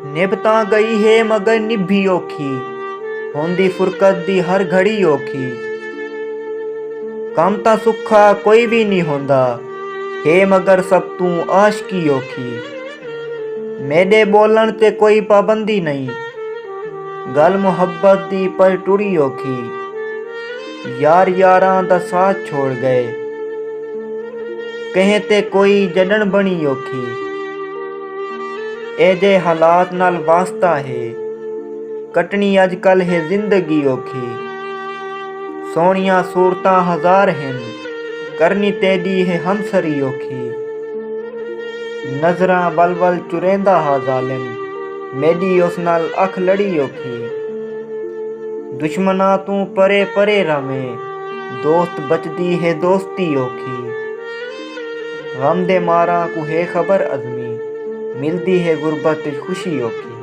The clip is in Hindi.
निभता गई है मगर निभी औखी, होंदी फुरकत दी हर घड़ी औखी। काम ता सुखा कोई भी नहीं होंदा, है मगर सब तू आशकी औखी। मेरे बोलन ते कोई पाबंदी नहीं, गल मुहब्बत दी पर टुरी औखी। यार यारां दा साथ छोड़ गए, कहें ते कोई जडन बनी औखी। ए जे हालात नाल वास्ता है, कटनी अजकल है जिंदगी औखी। सोनिया सूरतां हजार हैं, करनी तेदी है हमसरी औखी। नजरां बल बल चुरेंदा हा जालिम, मेरी उस नाल अख लड़ी औखी। दुश्मना तू परे परे रवें, दोस्त बचदी है दोस्ती औखी। गम दे मारा को है खबर अजमी, मिलदी है गुरबत खुशी औखी।